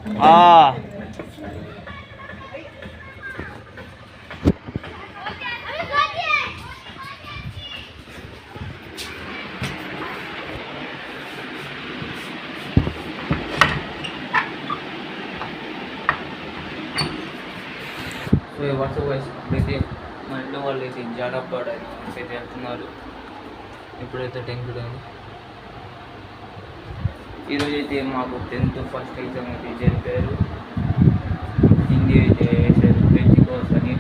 ఆ so WhatsApp voice ఇప్పుడైతే మా ఇంట్లో వాళ్ళు అయితే జాడపాడ అయితే వెళ్తున్నారు. ఇప్పుడైతే టెన్త్ అయింది. ఈరోజు అయితే మాకు 10th ఫస్ట్ ఎగ్జామ్ అయితే జరిపారు. హిందీ అయితే వేసారు ఫ్రెంచ్ కోర్స్ అని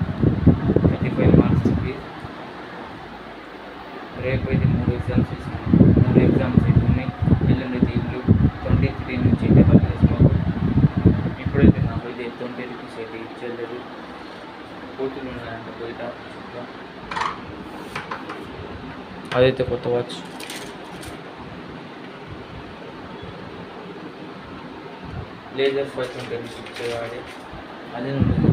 35 మార్క్స్కి. రేపు అయితే 3 ఎగ్జామ్స్ అయితే ఉన్నాయి. ఎల్లుండి అయితే 23 నుంచి అయితే హాలిడేస్ మాకు. ఇప్పుడైతే నాకు అయితే 20 రూపీస్ అయితే ఇచ్చేది. కోతులు ఉన్నాయంట బయట. అదైతే కొత్త వాచ్. లేజర్ 520 ఇచ్చేవాడే అదే ఉంటుంది.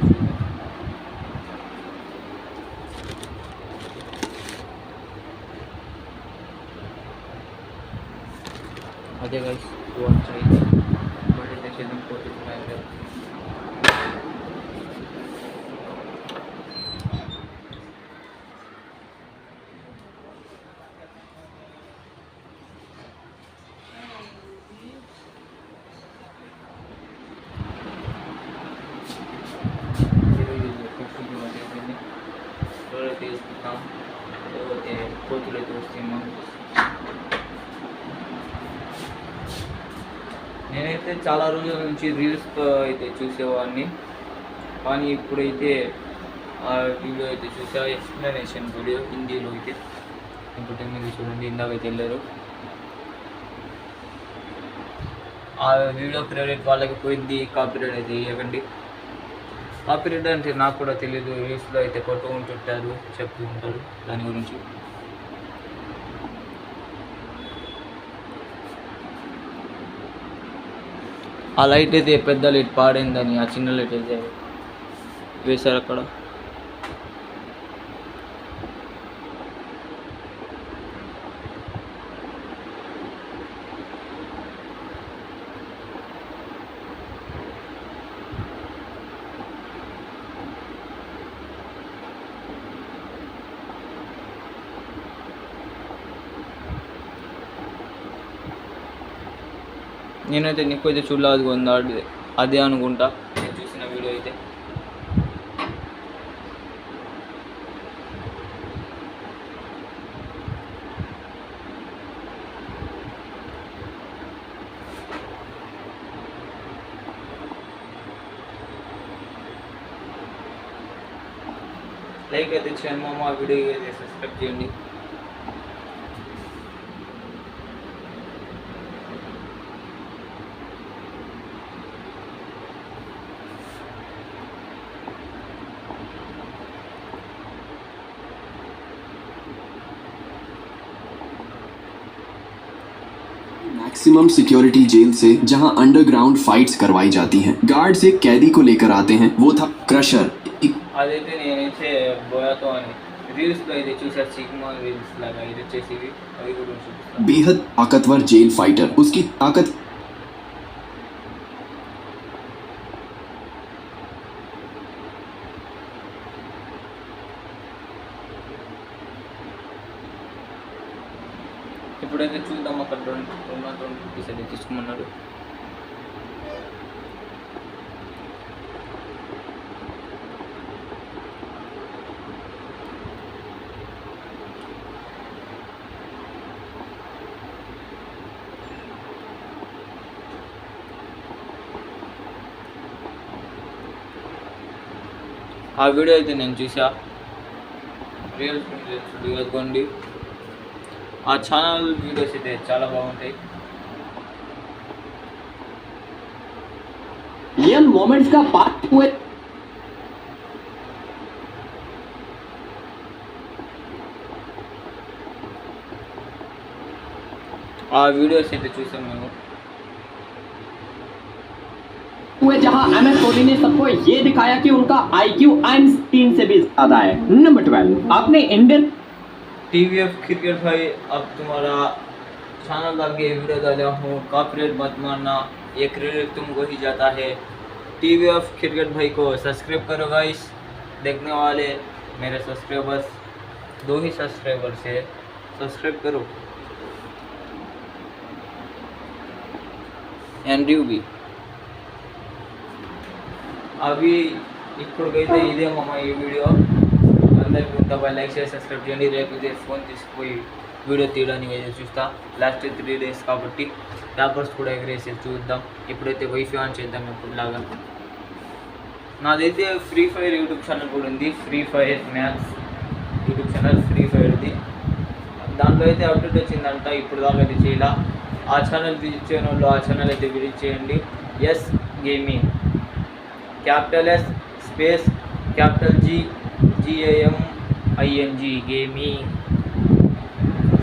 అదే గైస్ వాచ్ అయితే బట్ అయితే చేద్దాం పోతున్నాయి. తీసుకుంటాం లేకపోతే కోతులు అయితే వస్తామో. నేనైతే చాలా రోజుల నుంచి రీల్స్ అయితే చూసేవాడిని, కానీ ఇప్పుడైతే ఆ వీడియో అయితే చూసా, ఎక్స్ప్లెనేషన్ వీడియో హిందీలో అయితే. ఇంకోటి మీరు చూడండి, ఇందాక అయితే వెళ్ళారు. ఆ వీడియో క్రెడిట్ వాళ్ళకి పోయింది, కాపీరైట్ అయితే ఇవ్వకండి. కాపీరైట్ అంటే నాకు కూడా తెలియదు, రీల్స్లో అయితే కొట్టు ఉంటుంటారు, చెప్తూ ఉంటారు దాని గురించి. ఆ లైట్ అయితే పెద్ద లైట్ పాడైందని ఆ చిన్న లైట్ అయితే వేశారు అక్కడ. నేనైతే నీకు అయితే చూడలేదు ఉందా, అదే అనుకుంటా నేను చూసిన వీడియో అయితే. లైక్ అయితే చేయండి మా వీడియో అయితే సబ్స్క్రైబ్ చేయండి. मैक्सिमम सिक्योरिटी जेल से जहां अंडरग्राउंड फाइट्स करवाई जाती हैं, गार्ड्स एक कैदी को लेकर आते हैं. वो था क्रशर. అదైతే నేనైతే బోయాతో అని రీల్స్లో అయితే చూసా, సిగ్మా రీల్స్ లాగా ఇది వచ్చేసి అవి కూడా చూపిస్తాను. बेहद ताकतवर जेल फाइटर. उसकी ताकत ఇప్పుడైతే చూద్దాం. అక్కడ 20 రూపీస్ అయితే తీసుకోమన్నాడు. ఆ వీడియో అయితే నేను చూసా, రీల్స్ అదిగోండి. ఆ ఛానల్ వీడియోస్ అయితే చాలా బాగుంటాయి. रियल मोमेंट्स का पार्ट हुए ఆ వీడియోస్ అయితే చూసాం మేము. जहां MS धोनी ने सबको ये दिखाया कि उनका IQ आइंस्टीन से भी ज्यादा है. नंबर 12 आपने इंडियन TVF क्रिकेट भाई, अब तुम्हारा चैनल डाल के वीडियो डाला हूँ, कॉपीराइट मत मारना. ये क्रेडिट तुमको ही जाता है। टीवी ऑफ क्रिकेट भाई को सब्सक्राइब करो गाइस। देखने वाले मेरे सब्सक्राइबर्स 2 ही सब्सक्राइबर से सब्सक्राइब करो। एंड्रयू भी అవి ఇప్పటికైతే ఇదే మామ ఈ వీడియో. అందరికీ ఉంటా లైక్ చేసి సబ్స్క్రైబ్ చేయండి. లేకపోతే ఫోన్ తీసుకుపోయి వీడియో తీయడానికి అయితే చూస్తా. లాస్ట్ 3 days కాబట్టి పేపర్స్ కూడా ఎగరేసి చూద్దాం. ఇప్పుడైతే వైఫై ఆన్ చేద్దాం ఎప్పుడులాగా. నాదైతే ఫ్రీ ఫైర్ యూట్యూబ్ ఛానల్ కూడా ఉంది. Free Fire maths YouTube channel Free ఫైర్ది. దాంట్లో అయితే అప్డేట్ వచ్చిందంట. ఇప్పుడు దాకా అయితే చేయాల. ఆ ఛానల్ విజిట్ చేయని వాళ్ళు ఆ ఛానల్ అయితే విజిట్ చేయండి. S gaming, capital S space capital GAMING gaming.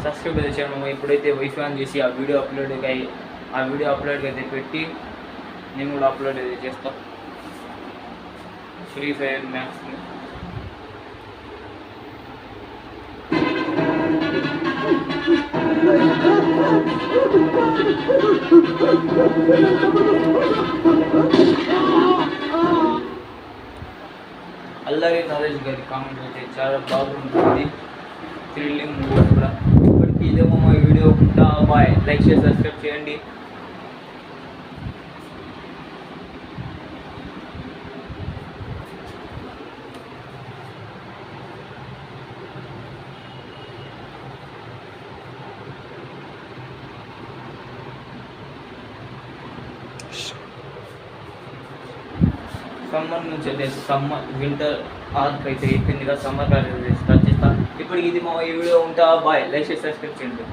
Subscribe అయితే చేయడం. ఇప్పుడైతే వైఫై ఆన్ చేసి ఆ వీడియో అప్లోడ్ అయితే పెట్టి నేను కూడా అప్లోడ్ అయితే చేస్తాను ఫ్రీ ఫైర్ మ్యాథ్స్ని. అల్లరి నరేష్ గారి కామెంట్ అయితే చాలా బాగుంటుంది. థ్రిల్లింగ్ మూవీ కూడా. ఇప్పటికీ ఇదేమో మా వీడియో ఉంటా. బాయ్. లైక్ చేసి సబ్స్క్రైబ్ చేయండి. సమ్మర్ నుంచి అయితే వింటర్ ఆర్క్ అయితే అయిపోయిందిగా. సమ్మర్ కాలేజ్ స్టార్ట్ చేస్తా. ఇప్పటికి ఇది మా ఈ వీడియో ఉంటా. బాయ్. లైక్ చేసి సబ్స్క్రైబ్ చేయండి.